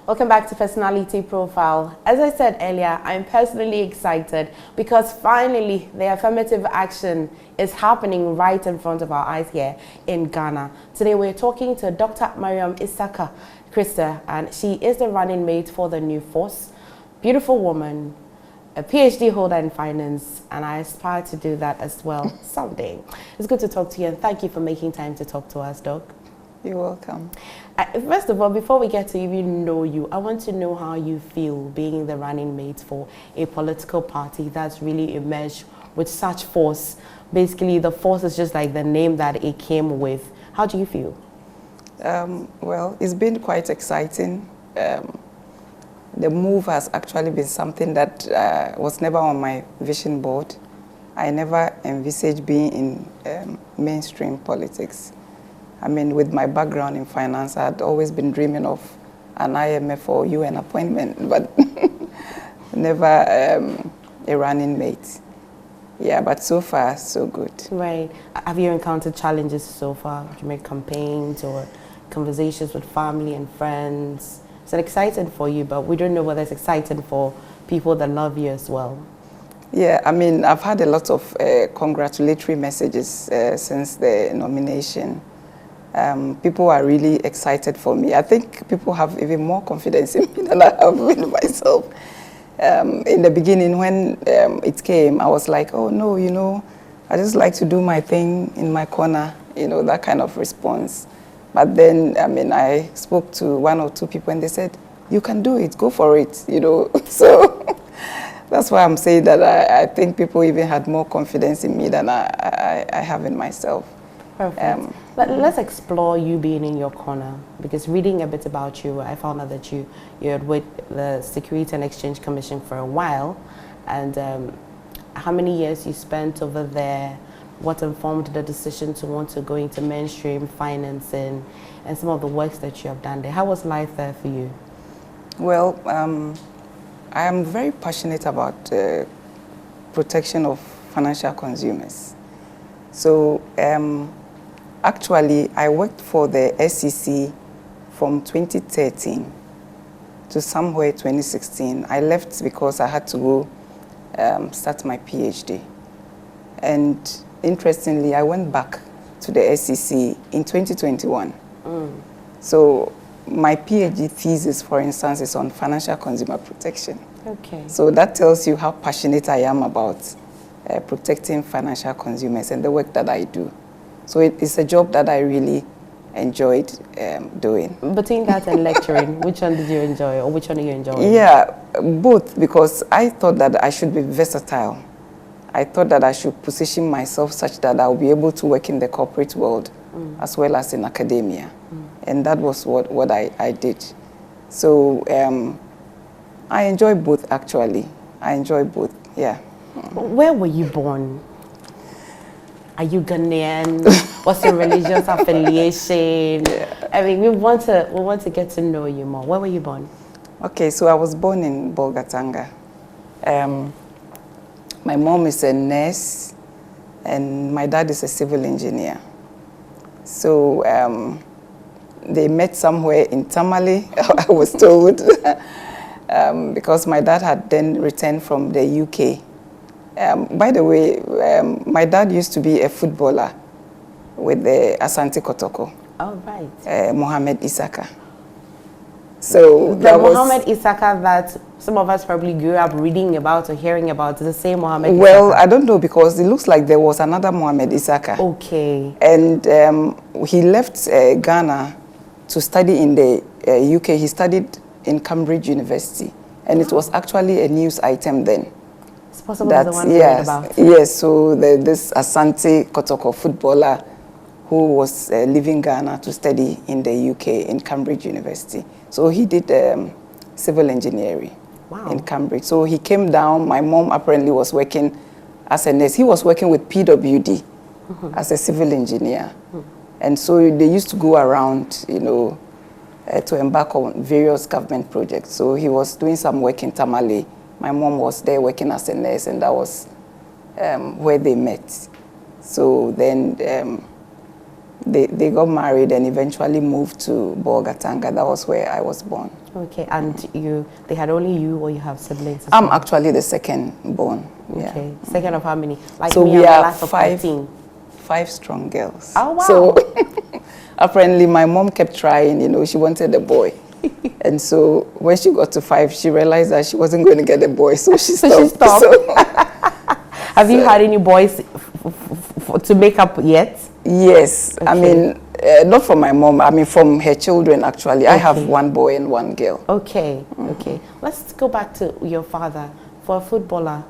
Welcome back to Personality Profile. As I said earlier, I'm personally excited because finally the affirmative action is happening right in front of our eyes here in Ghana. Today we're talking to Dr. Maryam Esaka Kriese, and she is the running mate for the new force. Beautiful woman, a PhD holder in finance, and I aspire to do that as well someday. It's good to talk to you, and thank you for making time to talk to us, Doc. You're welcome. First of all, before we get to even know you, I want to know how you feel being the running mate for a political party that's really emerged with such force. Basically, the force is just like the name that it came with. How do you feel? Well, it's been quite exciting. The move has actually been something that was never on my vision board. I never envisaged being in mainstream politics. I mean, with my background in finance, I had always been dreaming of an IMF or UN appointment, but never a running mate. Yeah, but so far, so good. Right. Have you encountered challenges so far? Have you made campaigns or conversations with family and friends? It's exciting for you, but we don't know whether it's exciting for people that love you as well. Yeah, I mean, I've had a lot of congratulatory messages since the nomination. People are really excited for me. I think people have even more confidence in me than I have in myself. In the beginning, when it came, I was like, oh no, you know, I just like to do my thing in my corner, you know, that kind of response. But then, I mean, I spoke to one or two people and they said, you can do it, go for it, you know. So that's why I'm saying that I think people even had more confidence in me than I have in myself. Perfect. But let's explore you being in your corner, because reading a bit about you, I found out that you're with the Security and Exchange Commission for a while, and how many years you spent over there, what informed the decision to want to go into mainstream financing, and some of the works that you have done there. How was life there for you? Well, I am very passionate about protection of financial consumers. So actually, I worked for the SEC from 2013 to somewhere 2016. I left because I had to go start my PhD. And interestingly, I went back to the SEC in 2021. So my PhD thesis, for instance, is on financial consumer protection. Okay. So that tells you how passionate I am about protecting financial consumers and the work that I do. So it's a job that I really enjoyed doing. Between that and lecturing, which one did you enjoy, or which one are you enjoying? Yeah, both, because I thought that I should be versatile. I thought that I should position myself such that I'll be able to work in the corporate world as well as in academia. And that was what I did. So I enjoy both, actually. I enjoy both, yeah. Where were you born? Are you Ghanaian? What's your religious affiliation? Yeah. I mean, we want to get to know you more. Where were you born? Okay, so I was born in Bolgatanga. My mom is a nurse, and my dad is a civil engineer. So they met somewhere in Tamale, I was told, because my dad had then returned from the UK. By the way, my dad used to be a footballer with the Asante Kotoko. Oh, right. Mohamed Esaka. So the Mohamed Esaka that some of us probably grew up reading about or hearing about, is the same Mohamed Esaka? Well, I don't know, because it looks like there was another Mohamed Esaka. Okay. And he left Ghana to study in the UK. He studied in Cambridge University. And it was actually a news item then. It's possible that's the one we read about. Yes, so this Asante Kotoko footballer who was leaving Ghana to study in the UK in Cambridge University. So he did civil engineering in Cambridge. So he came down. My mom apparently was working as a nurse. He was working with PWD as a civil engineer. And so they used to go around, you know, to embark on various government projects. So he was doing some work in Tamale. My mom was there working as a nurse, and that was where they met. So then they got married and eventually moved to Bolgatanga. That was where I was born. Okay, and they had only you, or you have siblings? I'm actually the second born. Okay, yeah. second of how many? Like so me, we I'm are the last of 5 strong girls. Oh, wow. So apparently my mom kept trying, she wanted a boy. And so when she got to 5, she realized that she wasn't going to get a boy, so she stopped. So, have you had any boys to make up yet? Yes. Okay. I mean, not from my mom. I mean, from her children, actually. Okay. I have 1 boy and 1 girl. Okay, okay. Let's go back to your father. For a footballer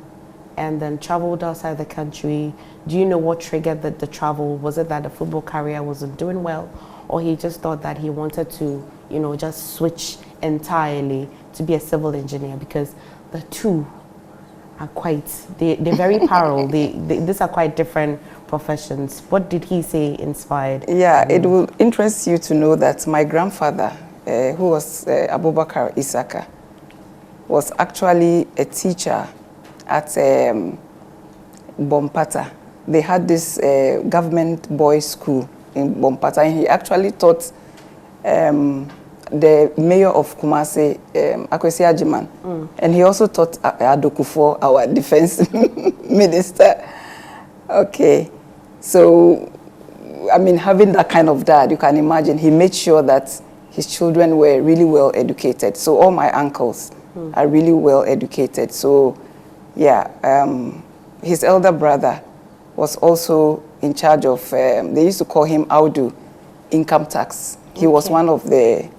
and then traveled outside the country, do you know what triggered the travel? Was it that the football career wasn't doing well, or he just thought that he wanted to, just switch entirely to be a civil engineer? Because the two are they're very parallel. These are quite different professions. What did he say inspired? Yeah, it will interest you to know that my grandfather, who was Abubakar Isaka, was actually a teacher at Bompata. They had this government boys' school in Bompata, and he actually taught the mayor of Kumasi, Akwesi Ajiman, and he also taught Adokufo, our defense minister. Okay, so I mean, having that kind of dad, you can imagine, he made sure that his children were really well educated. So all my uncles are really well educated. So yeah, his elder brother was also in charge of, they used to call him Audu, income tax. He was one of the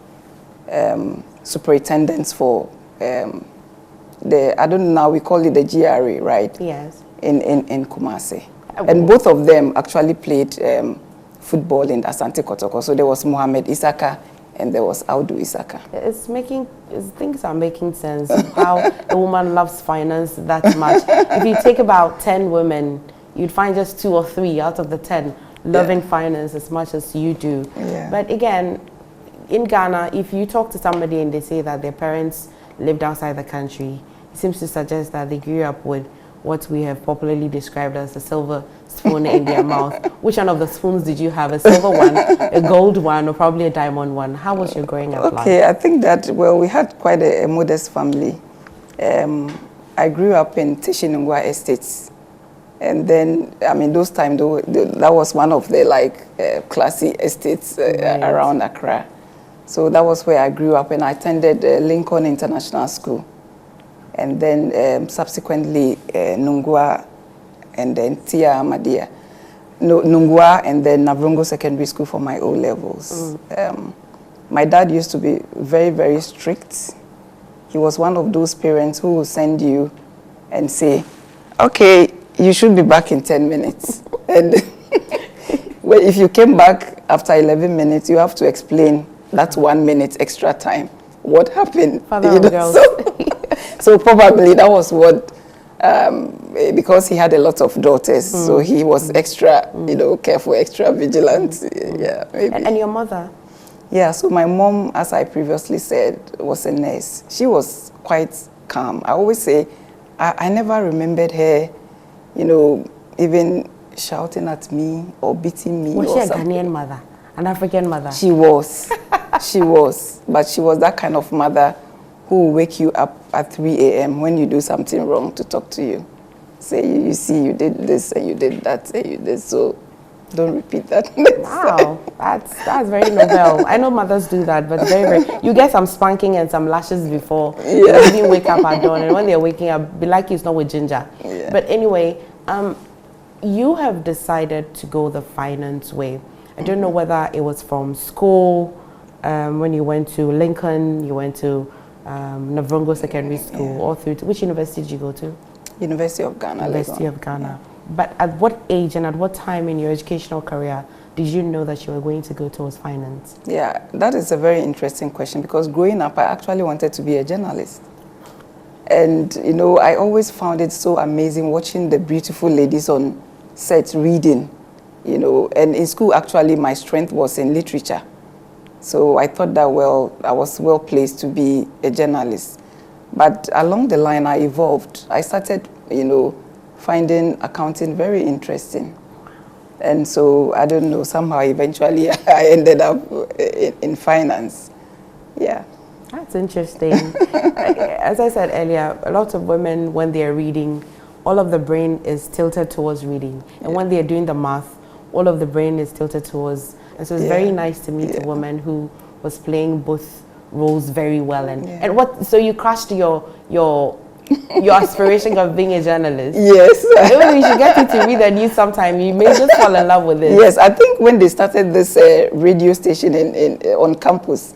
superintendents for I don't know now, we call it the GRA, right? Yes. In Kumasi. And both of them actually played football in Asante Kotoko. So there was Mohammed Isaka and there was Audu Isaka. Things are making sense. How a woman loves finance that much. If you take about 10 women, you'd find just 2 or 3 out of the 10 loving finance as much as you do. Yeah. But again, in Ghana, if you talk to somebody and they say that their parents lived outside the country, it seems to suggest that they grew up with what we have popularly described as a silver spoon in their mouth. Which one of the spoons did you have? A silver one, a gold one, or probably a diamond one? How was your growing up like? Okay, I think that, well, we had quite a modest family. I grew up in Tishinungwa Estates. And then, I mean, those times, that was one of the, classy estates around Accra. So that was where I grew up, and I attended Lincoln International School. And then subsequently Nungwa, and then Tia Ahmadiyya. Nungwa, and then Navrongo Secondary School for my O-levels. My dad used to be very, very strict. He was one of those parents who will send you and say, okay, you should be back in 10 minutes. And well, if you came back after 11 minutes, you have to explain that 1 minute extra time. What happened? Father of girls. So probably that was what, because he had a lot of daughters, so he was extra, careful, extra vigilant. Yeah, maybe. And your mother? Yeah, so my mom, as I previously said, was a nurse. She was quite calm. I always say, I never remembered her, even shouting at me or beating me. Was she a Ghanaian mother, an African mother? She was. She was. But she was that kind of mother who will wake you up at 3 a.m. when you do something wrong to talk to you. Say, you see, you did this and you did that and you did so. Don't repeat that. Wow, that's very noble. I know mothers do that, but very, very. You get some spanking and some lashes before you even wake up at dawn, and when they're waking up, be like it's not with ginger. Yeah. But anyway, you have decided to go the finance way. I don't know whether it was from school, when you went to Lincoln, you went to Navrongo Secondary School, or through to, which university did you go to? University of Ghana. University of Ghana. But at what age and at what time in your educational career did you know that you were going to go towards finance? Yeah, that is a very interesting question, because growing up, I actually wanted to be a journalist. And, I always found it so amazing watching the beautiful ladies on set reading, and in school, actually, my strength was in literature. So I thought that, well, I was well placed to be a journalist. But along the line, I evolved. I started, finding accounting very interesting. And so, I don't know, somehow eventually I ended up in finance. Yeah. That's interesting. As I said earlier, a lot of women, when they're reading, all of the brain is tilted towards reading. And when they're doing the math, all of the brain is tilted towards. And so it's very nice to meet a woman who was playing both roles very well. And what? So you crushed your aspiration of being a journalist. Yes. Maybe we should get you to read the news sometime. You may just fall in love with it. Yes, I think when they started this radio station on campus,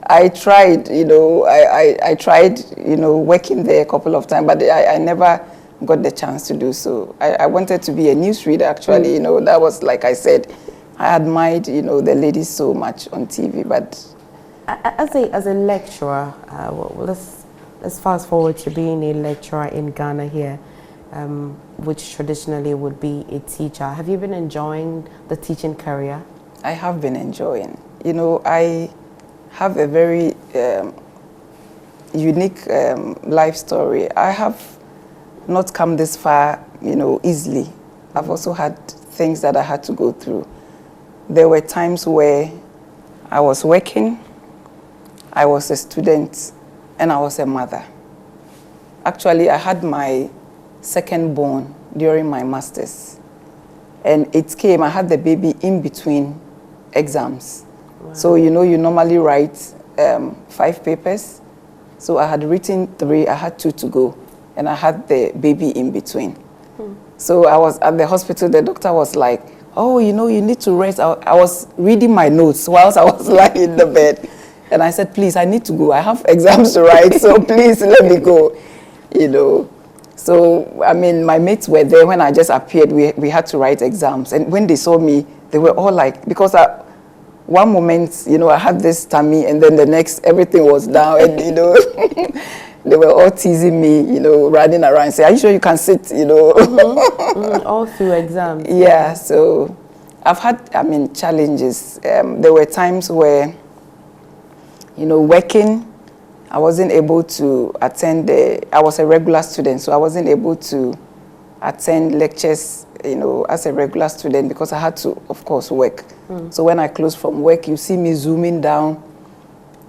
I tried, I tried, working there a couple of times, but I never got the chance to do so. I wanted to be a newsreader, actually. That was, like I said, I admired, the ladies so much on TV, but... As a lecturer, let's fast forward to being a lecturer in Ghana here, which traditionally would be a teacher. Have you been enjoying the teaching career? I have been enjoying. I have a very unique life story. I have not come this far, easily. I've also had things that I had to go through. There were times where I was working, I was a student, and I was a mother. Actually, I had my second born during my master's. And it came, I had the baby in between exams. Wow. So, you normally write 5 papers. So I had written 3, I had 2 to go. And I had the baby in between. So I was at the hospital, the doctor was like, oh, you need to rest. I was reading my notes whilst I was lying in the bed. And I said, please, I need to go. I have exams to write, so please let me go, So, I mean, my mates were there when I just appeared. We had to write exams. And when they saw me, they were all like, because one moment, I had this tummy, and then the next, everything was down. And, they were all teasing me, running around and saying, are you sure you can sit, All through exams. Yeah, so I've had, challenges. There were times where, working, I wasn't able to attend I was a regular student, so I wasn't able to attend lectures, as a regular student because I had to, of course, work. So when I closed from work, you see me zooming down,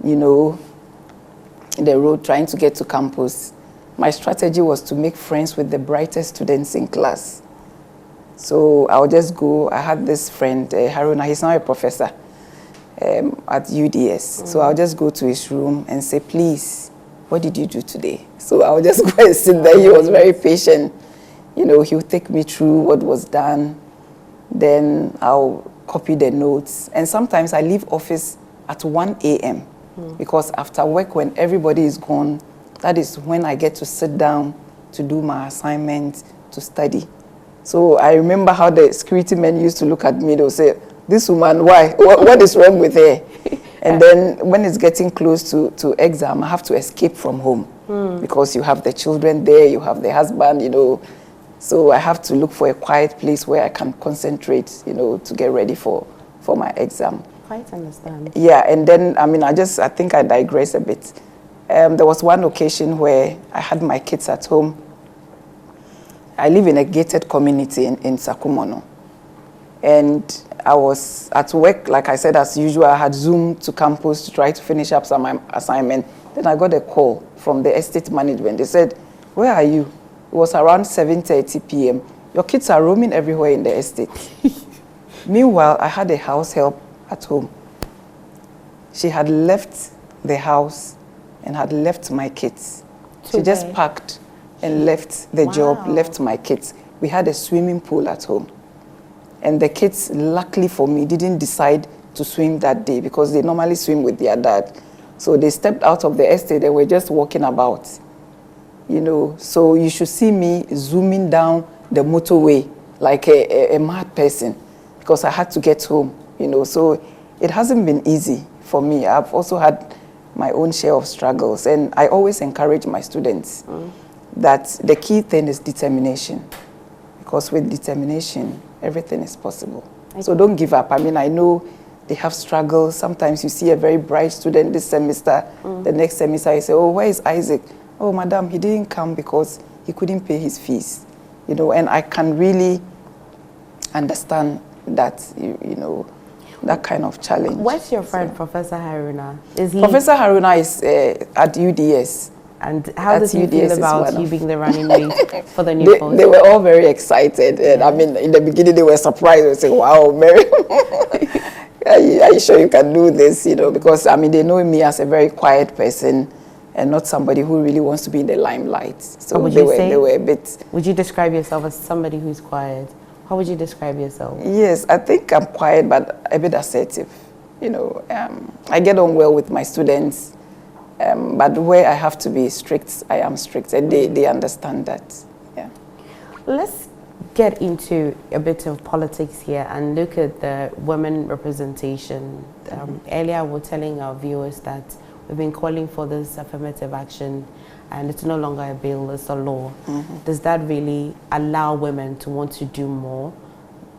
the road trying to get to campus. My strategy was to make friends with the brightest students in class. So I would just go. I had this friend, Haruna, he's now a professor at UDS. So I'll just go to his room and say, please, what did you do today? So I'll just go and sit there. He was very patient. He would take me through what was done. Then I'll copy the notes. And sometimes I leave office at 1 a.m. Because after work, when everybody is gone, that is when I get to sit down to do my assignment, to study. So I remember how the security men used to look at me. They'll say, this woman, why? What is wrong with her? And then when it's getting close to exam, I have to escape from home because you have the children there, you have the husband, So I have to look for a quiet place where I can concentrate, to get ready for my exam. Quite understand. Yeah, and then, I think I digress a bit. There was one occasion where I had my kids at home. I live in a gated community in Sakumono. And I was at work, like I said, as usual. I had Zoomed to campus to try to finish up some assignment. Then I got a call from the estate management. They said, where are you? It was around 7:30 p.m. Your kids are roaming everywhere in the estate. Meanwhile, I had a house help at home. She had left the house and had left my kids. She just packed and left the job, left my kids. We had a swimming pool at home. And the kids, luckily for me, didn't decide to swim that day because they normally swim with their dad. So they stepped out of the estate. They were just walking about, So you should see me zooming down the motorway like a mad person because I had to get home, So it hasn't been easy for me. I've also had my own share of struggles. And I always encourage my students that the key thing is determination. Because with determination, everything is possible. So don't give up. I know they have struggles. Sometimes you see a very bright student this semester. The next semester you say, oh, where is Isaac? Oh, madam, he didn't come because he couldn't pay his fees. And I can really understand that, you know, that kind of challenge. Where's your friend, Professor Haruna? Is he? Professor Haruna is at UDS. And how does he feel about you being the running mate for the new post? They were all very excited. And I mean, in the beginning, they were surprised. They said, wow, Mary, are you sure you can do this? You know, because, I mean, they know me as a very quiet person and not somebody who really wants to be in the limelight. So they were a bit... Would you describe yourself as somebody who's quiet? How would you describe yourself? Yes, I think I'm quiet, but a bit assertive. You know, I get on well with my students. But where I have to be strict, I am strict, and they understand that. Yeah. Let's get into a bit of politics here and look at the women representation. Earlier, we're telling our viewers that we've been calling for this affirmative action, and it's no longer a bill, it's a law. Does that really allow women to want to do more?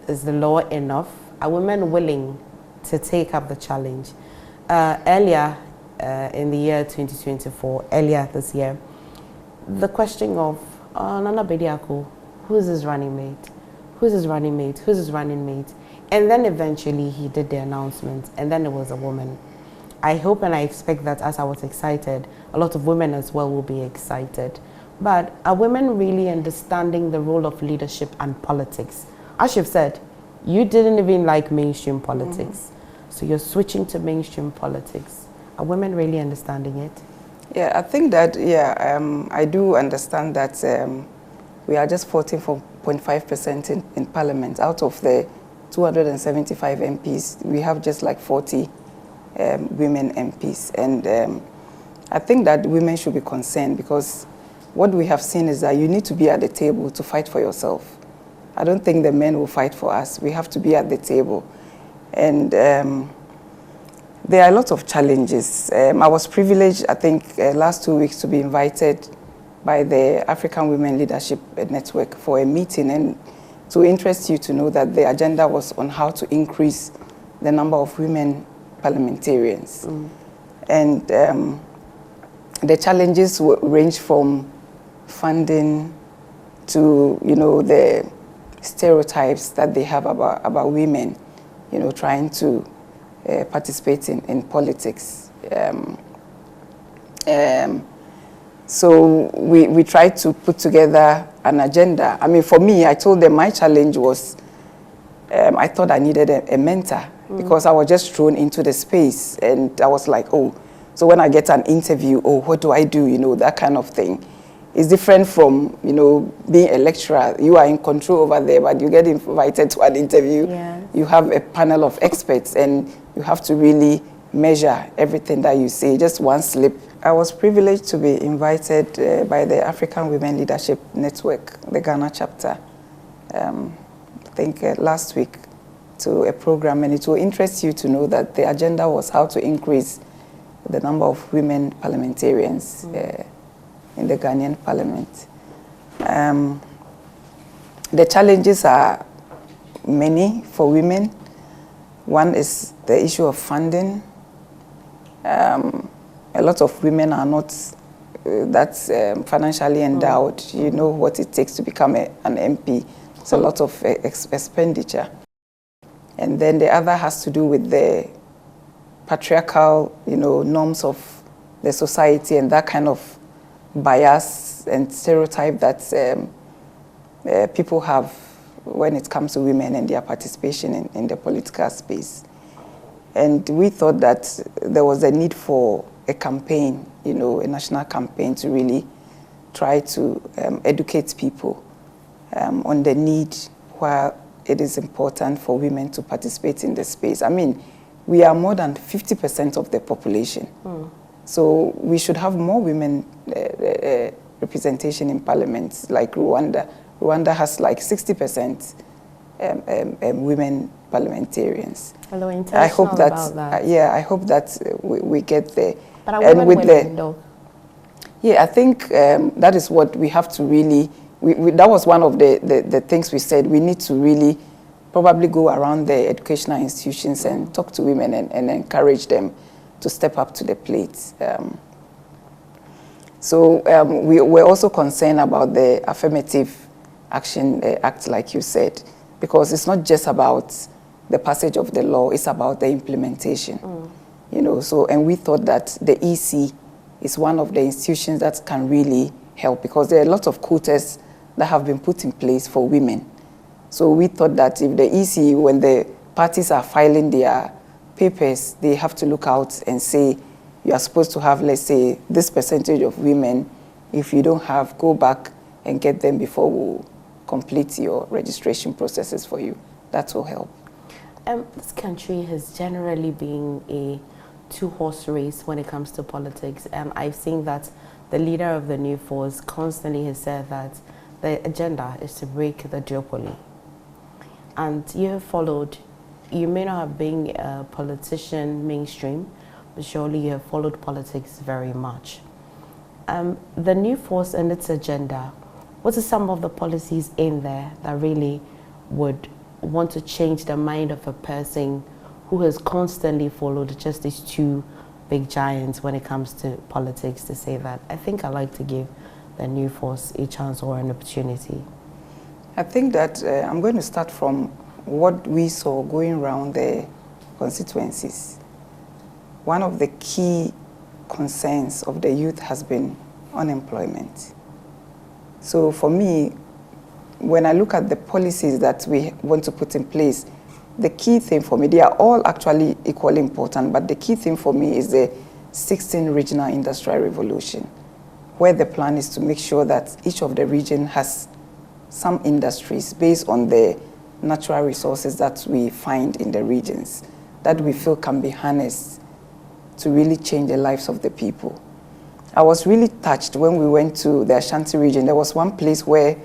Is the law enough? Are women willing to take up the challenge? Earlier, in the year 2024, earlier this year, the question of Nana Bediako, who's his running mate? Who's his running mate? Who's his running mate? And then eventually he did the announcement, and then it was a woman. I hope and I expect that as I was excited, a lot of women as well will be excited. But are women really understanding the role of leadership and politics? As you've said, you didn't even like mainstream politics. So you're switching to mainstream politics. Are women really understanding it? Yeah, I think that, I do understand that we are just 14.5% in Parliament. Out of the 275 MPs, we have just like 40 women MPs. And I think that women should be concerned, because what we have seen is that you need to be at the table to fight for yourself. I don't think the men will fight for us. We have to be at the table. And there are a lot of challenges. I was privileged, I think, last 2 weeks to be invited by the African Women Leadership Network for a meeting, and to interest you to know that the agenda was on how to increase the number of women parliamentarians. And the challenges range from funding to, you know, the stereotypes that they have about women, you know, trying to participate in politics. So we tried to put together an agenda. I mean, for me, I told them my challenge was, I thought I needed a mentor, because I was just thrown into the space, and I was like, oh, so when I get an interview, oh, what do I do? You know, that kind of thing. It's different from, you know, being a lecturer. You are in control over there, but you get invited to an interview. Yes. You have a panel of experts, and you have to really measure everything that you say. Just one slip. I was privileged to be invited by the African Women Leadership Network, the Ghana chapter, I think last week, to a program, and it will interest you to know that the agenda was how to increase the number of women parliamentarians in the Ghanaian parliament. The challenges are many for women. One is the issue of funding. A lot of women are not financially endowed. You know what it takes to become an MP. It's a lot of expenditure. And then the other has to do with the patriarchal, you know, norms of the society, and that kind of bias and stereotype that people have when it comes to women and their participation in the political space. And we thought that there was a need for a campaign, you know, a national campaign to really try to educate people on the need why it is important for women to participate in the space. I mean, we are more than 50% of the population. So we should have more women representation in parliaments, like Rwanda. Rwanda has like 60% women parliamentarians. Although I hope that, about that. I hope that we get there. But are women willing, though? Yeah, I think that is what we have to really, that was one of the things we said. We need to really probably go around the educational institutions and talk to women and encourage them to step up to the plate. So we were also concerned about the Affirmative Action Act, like you said, because it's not just about the passage of the law, it's about the implementation. You know, so, and we thought that the EC is one of the institutions that can really help, because there are a lot of quotas that have been put in place for women. So we thought that if the EC, when the parties are filing their papers, they have to look out and say, you are supposed to have, let's say, this percentage of women. If you don't have, go back and get them before we complete your registration processes for you. That will help. This country has generally been a two-horse race when it comes to politics. I've seen that the leader of the new force constantly has said that the agenda is to break the duopoly. And you have followed, you may not have been a politician mainstream, but surely you have followed politics very much. The new force and its agenda, what are some of the policies in there that really would want to change the mind of a person who has constantly followed just these two big giants when it comes to politics, to say that I think I'd like to give the new force a chance or an opportunity? I think that I'm going to start from what we saw going around the constituencies. One of the key concerns of the youth has been unemployment. So for me, when I look at the policies that we want to put in place, the key thing for me, they are all actually equally important, but the key thing for me is the 16 regional industrial revolution, where the plan is to make sure that each of the region has some industries based on the natural resources that we find in the regions that we feel can be harnessed to really change the lives of the people. I was really touched when we went to the Ashanti region. There was one place where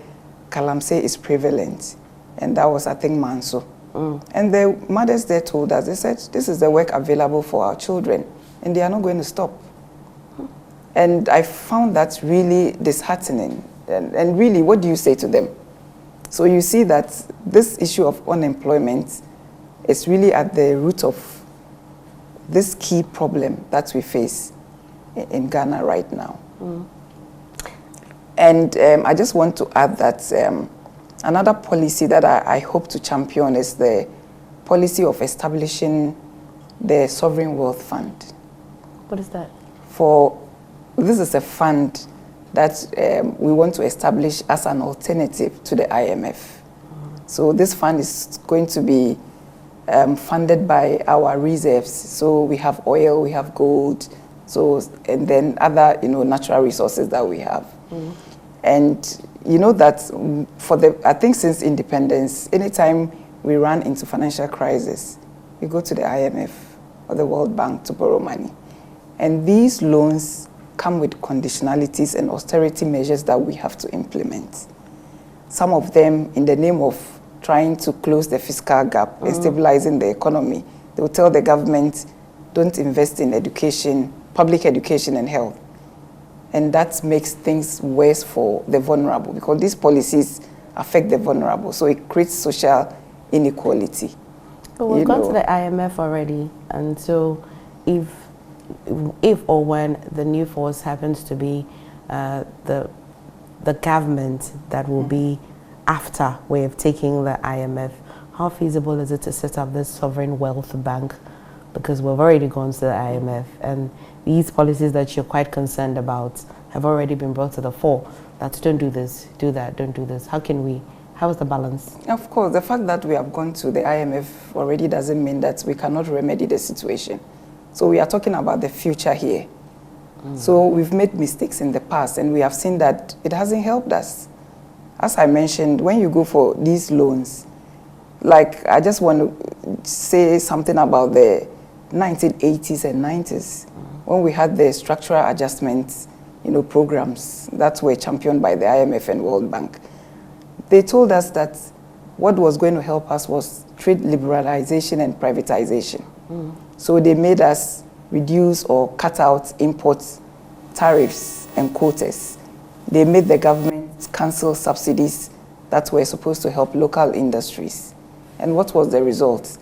Galamsey is prevalent, and that was, I think, Manso. And the mothers there told us, they said, this is the work available for our children, and they are not going to stop. And I found that really disheartening. And really, what do you say to them? So you see that this issue of unemployment is really at the root of this key problem that we face in Ghana right now. And I just want to add that another policy that I hope to champion is the policy of establishing the Sovereign Wealth Fund. What is that? This is a fund that we want to establish as an alternative to the IMF. So this fund is going to be funded by our reserves. So we have oil, we have gold, and then other natural resources that we have. And you know that I think since independence, anytime we run into financial crisis, we go to the IMF or the World Bank to borrow money. And these loans come with conditionalities and austerity measures that we have to implement. Some of them in the name of trying to close the fiscal gap and stabilizing the economy. They will tell the government, don't invest in education, public education and health. And that makes things worse for the vulnerable, because these policies affect the vulnerable. So it creates social inequality. But we've gone to the IMF already, and so if or when the new force happens to be the government that will be after way of taking the IMF, how feasible is it to set up this sovereign wealth bank? Because we've already gone to the IMF, and these policies that you're quite concerned about have already been brought to the fore. That don't do this, do that, don't do this. How is the balance? Of course, the fact that we have gone to the IMF already doesn't mean that we cannot remedy the situation. So we are talking about the future here. So we've made mistakes in the past, and we have seen that it hasn't helped us. As I mentioned, when you go for these loans, like I just want to say something about the 1980s and 90s, when we had the structural adjustments, programs that were championed by the IMF and World Bank. They told us that what was going to help us was trade liberalization and privatization. So they made us reduce or cut out import tariffs and quotas. They made the government cancel subsidies that were supposed to help local industries. And what was the result?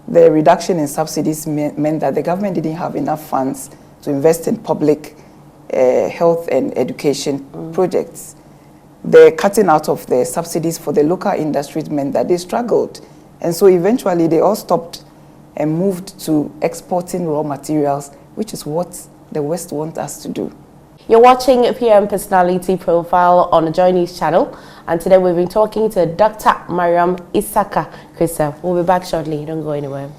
The reduction in subsidies meant that the government didn't have enough funds to invest in public health and education projects. the cutting out of the subsidies for the local industries meant that they struggled. And so eventually they all stopped and moved to exporting raw materials, which is what the West wants us to do. You're watching PM Personality Profile on the Joy News channel, and today we've been talking to Dr. Maryam Esaka Kriese. We'll be back shortly. Don't go anywhere.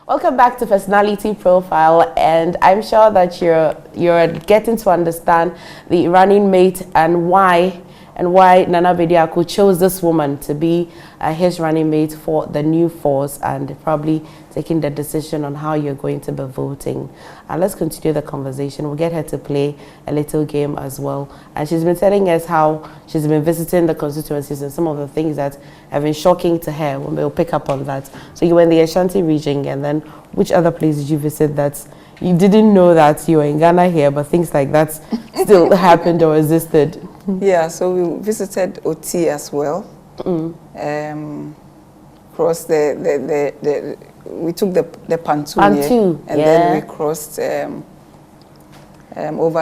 Welcome back to Personality Profile, and I'm sure that you're getting to understand the running mate and why Nana Bediako chose this woman to be his running mate for the new force, and probably taking the decision on how you're going to be voting. And let's continue the conversation. We'll get her to play a little game as well. And she's been telling us how she's been visiting the constituencies and some of the things that have been shocking to her. We'll pick up on that. So you were in the Ashanti region, and then which other place did you visit that you didn't know that you were in Ghana here, but things like that still happened or existed? Yeah, so we visited OT as well. Crossed we took the Pantu, and then we crossed over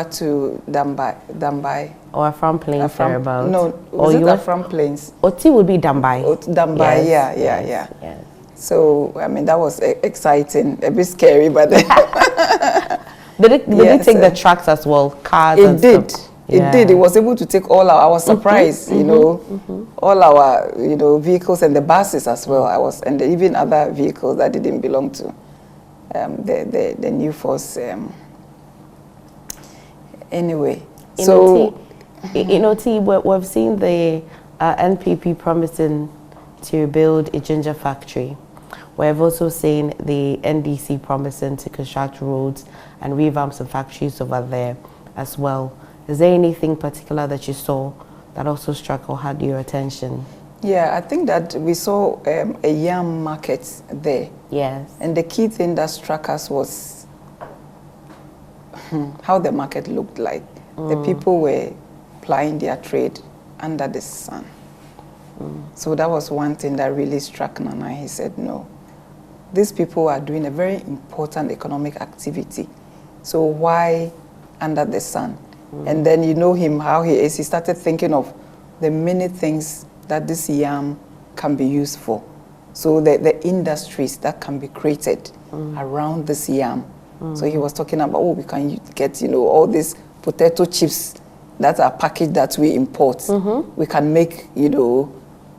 to Dambai. Or Afram Plains thereabouts. No, was it Afram Plains? OT would be Dambai. Dambai, yes. Yeah. So, I mean, that was exciting, a bit scary, but... Did it take the trucks as well, cars and stuff? It did. It was able to take all our... I was surprised, all our, vehicles and the buses as well. And even other vehicles that didn't belong to the new force. Anyway, so... In OT, we've seen the NPP promising to build a ginger factory. We've also seen the NDC promising to construct roads and revamp some factories over there as well. Is there anything particular that you saw that also struck or had your attention? Yeah, I think that we saw a yam market there. Yes. And the key thing that struck us was how the market looked like. The people were plying their trade under the sun. So that was one thing that really struck Nana. He said, no, these people are doing a very important economic activity. So why under the sun? And then you know him, how he is. He started thinking of the many things that this yam can be used for. So the industries that can be created around this yam. So he was talking about, we can get, all these potato chips that are packaged that we import. We can make,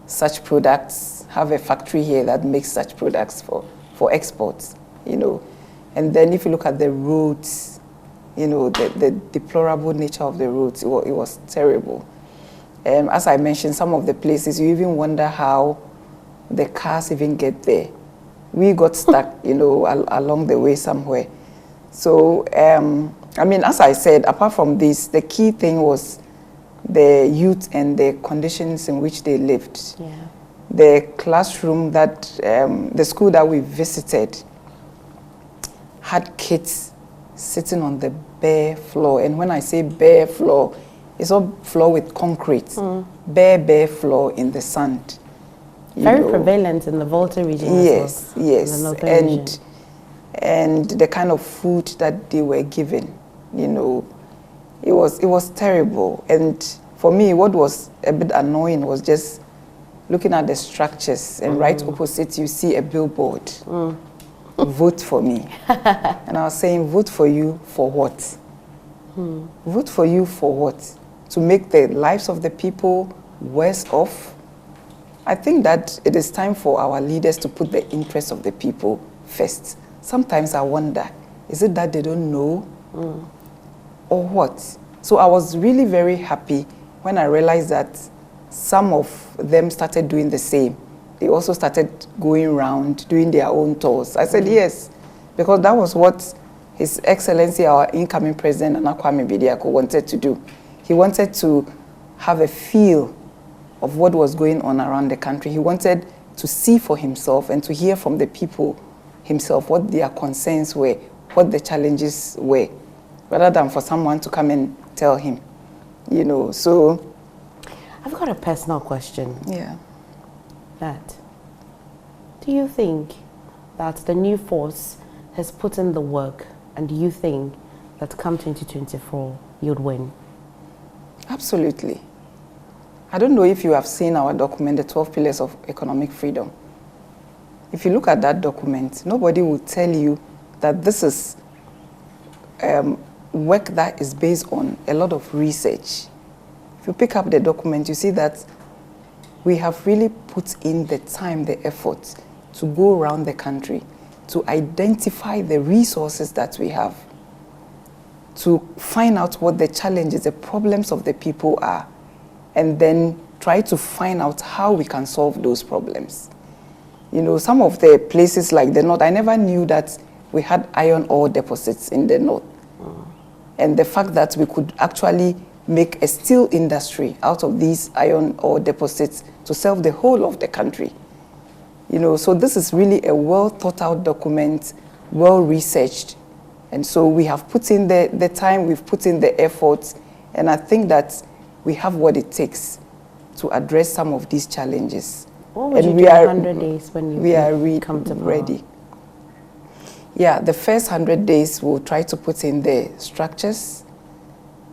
such products, have a factory here that makes such products for exports, And then if you look at the roads, the deplorable nature of the roads, it was terrible. As I mentioned, some of the places, you even wonder how the cars even get there. We got stuck, along the way somewhere. So, as I said, apart from this, the key thing was the youth and the conditions in which they lived. Yeah. The classroom that, the school that we visited had kids sitting on the bare floor. And when I say bare floor, it's all floor with concrete. Bare floor in the sand. Very prevalent in the Volta region as well. Yes. In the northern region. And the kind of food that they were given, it was terrible. And for me, what was a bit annoying was just looking at the structures, and right opposite you see a billboard. Vote for me. And I was saying, vote for you for what? Vote for you for what? To make the lives of the people worse off? I think that it is time for our leaders to put the interests of the people first. Sometimes I wonder, is it that they don't know? Or what? So I was really very happy when I realized that some of them started doing the same. They also started going around, doing their own tours. I said yes, because that was what His Excellency, our incoming President, Nana Kwame Bediako, wanted to do. He wanted to have a feel of what was going on around the country. He wanted to see for himself and to hear from the people himself what their concerns were, what the challenges were, rather than for someone to come and tell him, you know. So I've got a personal question. Yeah. That, do you think that the new force has put in the work, and do you think that come 2024 you'd win? Absolutely. I don't know if you have seen our document, the 12 Pillars of Economic Freedom. If you look at that document, nobody will tell you that this is work that is based on a lot of research. If you pick up the document, you see that we have really put in the time, the effort to go around the country, to identify the resources that we have, to find out what the challenges, the problems of the people are, and then try to find out how we can solve those problems. You know, some of the places like the North, I never knew that we had iron ore deposits in the North. And the fact that we could actually make a steel industry out of these iron ore deposits to serve the whole of the country. You know, so this is really a well thought out document, well researched. And so we have put in the time, we've put in the effort, and I think that we have what it takes to address some of these challenges. What would you do in 100 days when you come to power? Ready. Yeah, the first 100 days we'll try to put in the structures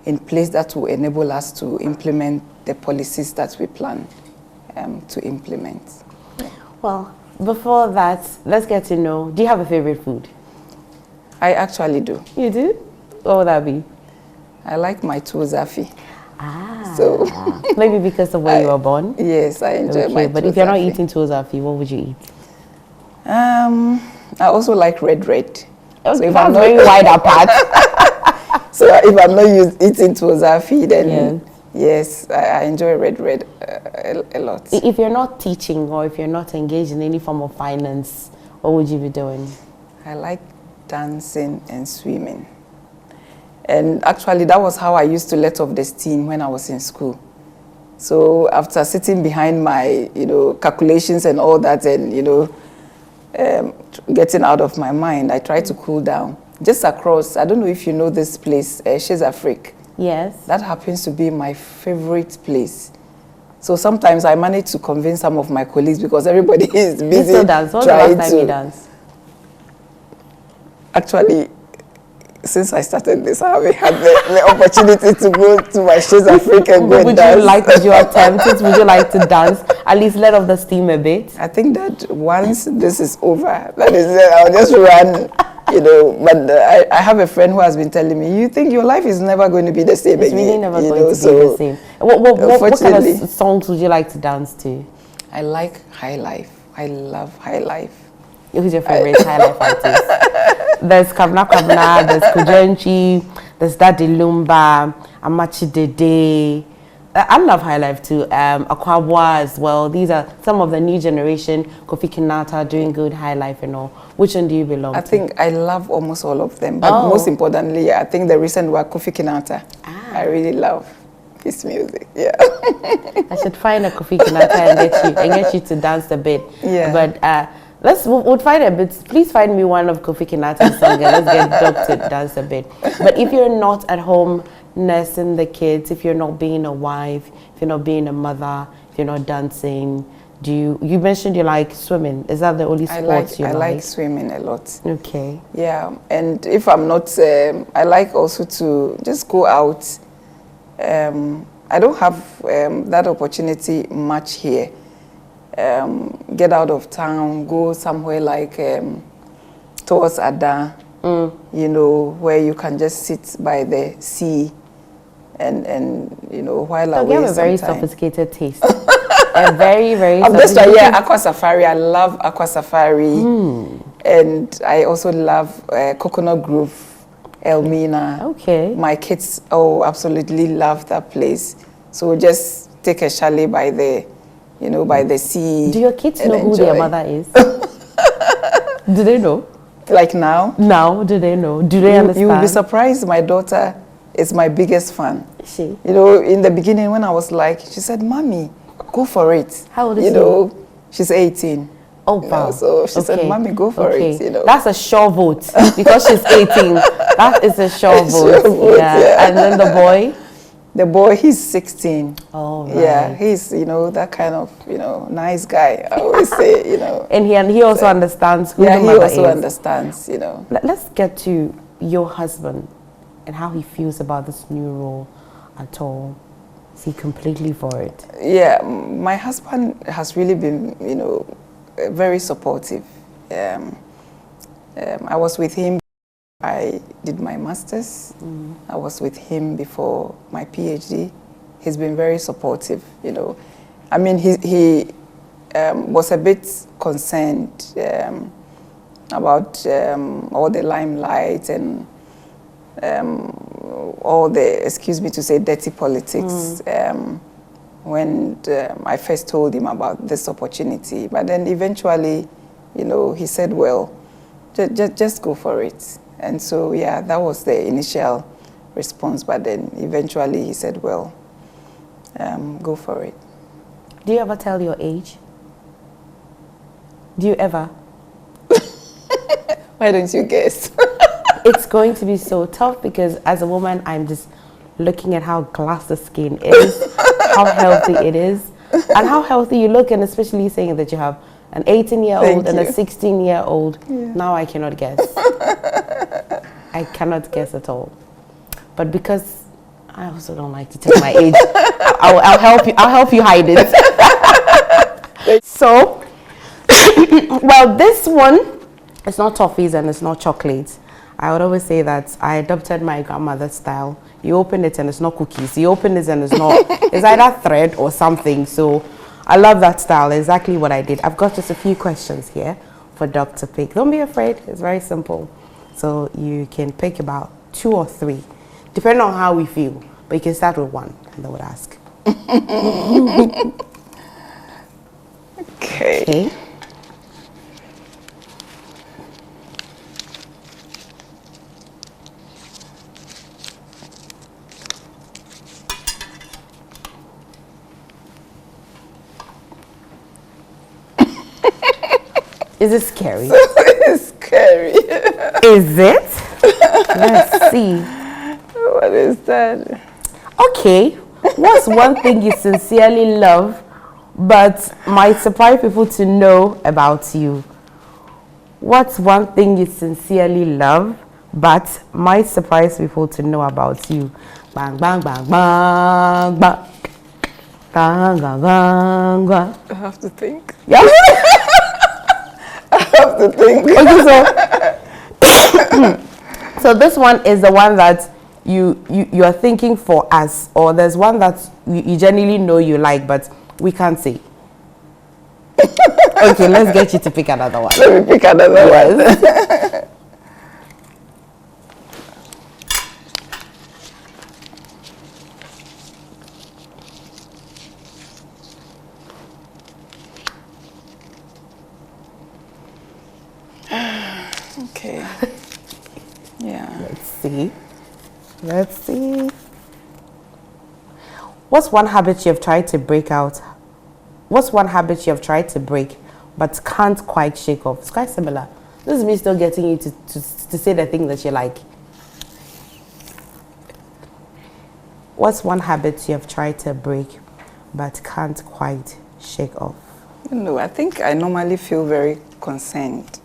in place that will enable us to implement the policies that we plan to implement. Well, before that, let's get to know, do you have a favorite food? I actually do. You do? What would that be? I like my tuzafi. Ah. So maybe because of where you were born? Yes, I enjoy my tuzafi. But if you're not eating tuzafi, what would you eat? I also like red. Okay, so if I'm very wide apart. So if I'm not eating tuzafi, then yes, I enjoy red a lot. If you're not teaching or if you're not engaged in any form of finance, what would you be doing? I like dancing and swimming. And actually, that was how I used to let off the steam when I was in school. So after sitting behind my, calculations and all that, and getting out of my mind, I tried to cool down. Just across, I don't know if you know this place, Chez Afrique. Yes. That happens to be my favorite place. So sometimes I manage to convince some of my colleagues because everybody is busy. You still dance? What's the last time you dance? Actually, since I started this, I haven't had the opportunity to go to my Chez Afrique and go and dance. Would you attempt it? Would you like to dance? At least let off the steam a bit? I think that once this is over, that is it, I'll just run, But I have a friend who has been telling me, you think your life is never going to be the same again. It's really never going to be the same. What kind of songs would you like to dance to? I like High Life. I love High Life. Who's your favorite High Life artist? There's Kabna Kabna, there's Kujenchi, there's Daddy Lumba, Amachi Dede. I love High Life too. Akwabwa as well. These are some of the new generation. Kofi Kinata doing good High Life and all. Which one do you belong to? I think I love almost all of them. But most importantly, I think the recent one, Kofi Kinata. I really love his music. Yeah. I should find a Kofi Kinata and get you to dance a bit. Yeah. But we'll find a bit. Please find me one of Kofi Kinata's songs and let's get Doc to dance a bit. But if you're not at home nursing the kids, if you're not being a wife, if you're not being a mother, if you're not dancing, you mentioned you like swimming. Is that the only sport you like? I like swimming a lot. Okay. Yeah, and if I'm not, I like also to just go out. I don't have that opportunity much here. Get out of town, go somewhere like towards Ada, where you can just sit by the sea and while away. You have a very sophisticated taste. A very, very sophisticated. Aqua Safari. I love Aqua Safari. And I also love Coconut Grove. Elmina. Okay. My kids, absolutely love that place. So just take a chalet by the, by the sea. Do your kids and know who enjoy. their mother is? Do they know? Like now? Now, do they know? Do they understand? You will be surprised. My daughter is my biggest fan. Is she? In the beginning when I was like, she said, "Mommy, go for it." How old is she? She's 18. Oh, wow. So she said, "Mommy, go for it." That's a sure vote because she's 18. That is a sure vote. Yeah. And then the boy? The boy, he's 16. Oh, right. Yeah, he's, that kind of, nice guy. I always say, And he also understands who the mother is. Yeah, he also understands, Let's get to your husband and how he feels about this new role at all. Is he completely for it? Yeah, my husband has really been, very supportive. I was with him. I did my master's. I was with him before my PhD. He's been very supportive, I mean, he was a bit concerned about all the limelight and all the, excuse me to say, dirty politics when I first told him about this opportunity. But then eventually, he said, well, just go for it. And so, yeah, that was the initial response. But then eventually he said, well, go for it. Do you ever tell your age? Do you ever? Why don't you guess? It's going to be so tough because as a woman, I'm just looking at how glass the skin is, how healthy it is, and how healthy you look, and especially saying that you have an 18-year-old and a 16-year-old. Yeah. Now I cannot guess. I cannot guess at all. But because I also don't like to tell my age, I'll help you. I'll help you hide it. So, well, this one, it's not toffees and it's not chocolates. I would always say that I adopted my grandmother's style. You open it and it's not cookies. You open it and it's not, it's either thread or something. So I love that style, exactly what I did. I've got just a few questions here for Doc to pick. Don't be afraid, it's very simple. So you can pick about 2 or 3, depending on how we feel. But you can start with 1 and then we'll ask. Okay. Is it scary? It's scary. Is it? Let's see. What is that? Okay. What's one thing you sincerely love but might surprise people to know about you? What's one thing you sincerely love but might surprise people to know about you? Bang, bang, bang, bang, bang. Bang, bang, bang, bang. I have to think. Yeah. I have to think. Okay, so this one is the one that you are thinking for us, or there's one that you genuinely know you like, but we can't say. Okay, let's get you to pick another one. Let me pick another one. Okay. Yeah. Let's see. What's one habit you have tried to break out? What's one habit you have tried to break but can't quite shake off? It's quite similar. This is me still getting you to say the thing that you like. What's one habit you have tried to break but can't quite shake off? No, I think I normally feel very concerned.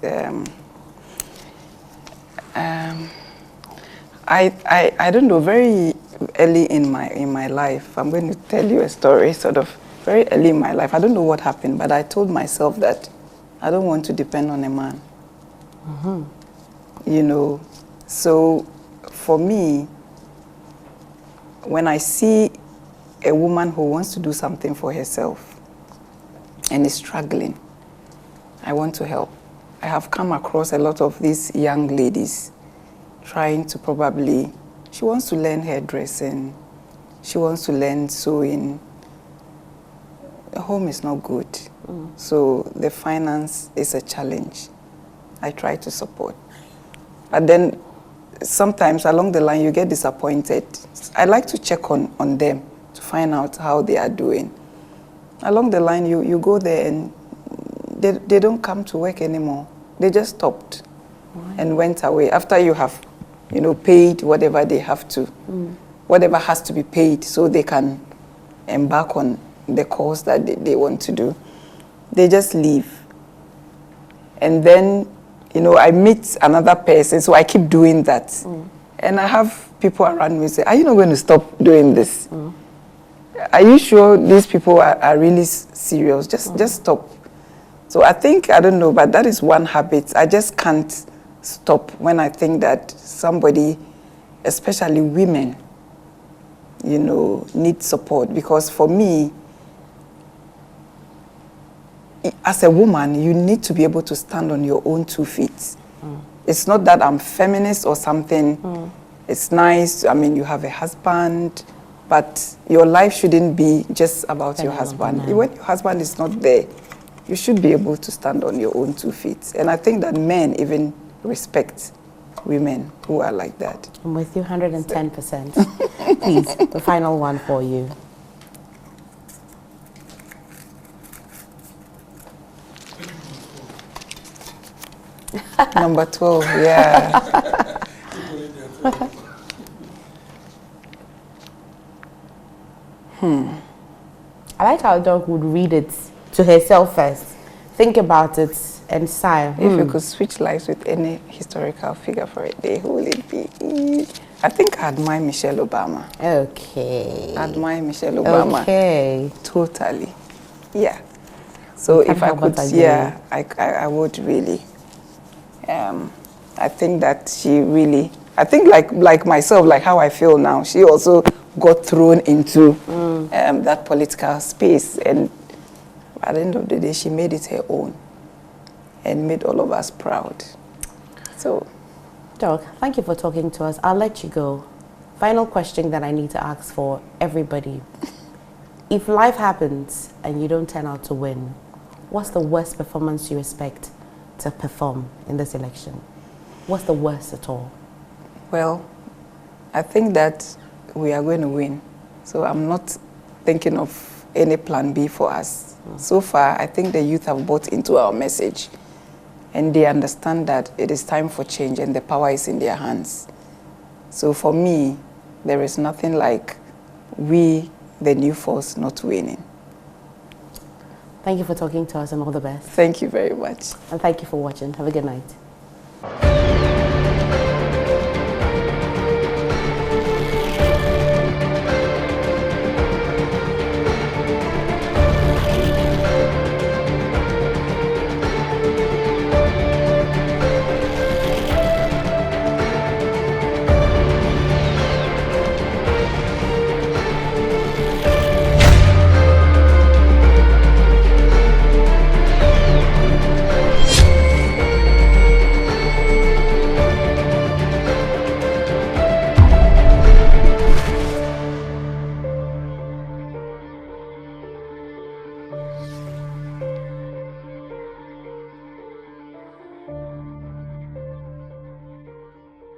I don't know, very early in my life, I'm going to tell you a story, sort of very early in my life. I don't know what happened, but I told myself that I don't want to depend on a man. Mm-hmm. So for me, when I see a woman who wants to do something for herself and is struggling, I want to help. I have come across a lot of these young ladies trying to probably, she wants to learn hairdressing, she wants to learn sewing. The home is not good, so the finance is a challenge. I try to support. But then sometimes along the line you get disappointed. I like to check on them to find out how they are doing. Along the line you go there and they don't come to work anymore. They just stopped and went away after you have, paid whatever they have to, whatever has to be paid so they can embark on the course that they want to do. They just leave. And then, I meet another person, so I keep doing that. And I have people around me say, are you not going to stop doing this? Are you sure these people are really serious? Just stop. So I think, I don't know, but that is one habit. I just can't stop when I think that somebody, especially women, need support. Because for me, as a woman, you need to be able to stand on your own 2 feet. It's not that I'm feminist or something. It's nice, you have a husband, but your life shouldn't be just about your husband. When your husband is not there, you should be able to stand on your own 2 feet. And I think that men even respect women who are like that. I'm with you 110%. Please, the final one for you. Number 12, yeah. I like how a dog would read it to herself first, think about it, and sigh. If you could switch lives with any historical figure for a day, who will it be? I think I admire Michelle Obama. Okay. I admire Michelle Obama. Okay. Totally. Yeah. So if I could, yeah, I would really. I think that she really, I think like myself, like how I feel now, she also got thrown into that political space, and at the end of the day, she made it her own and made all of us proud. So, Doc, thank you for talking to us. I'll let you go. Final question that I need to ask for everybody. If life happens and you don't turn out to win, what's the worst performance you expect to perform in this election? What's the worst at all? Well, I think that we are going to win. So I'm not thinking of any plan B for us. So far, I think the youth have bought into our message, and they understand that it is time for change and the power is in their hands. So for me, there is nothing like we, the new force, not winning. Thank you for talking to us, and all the best. Thank you very much. And thank you for watching. Have a good night.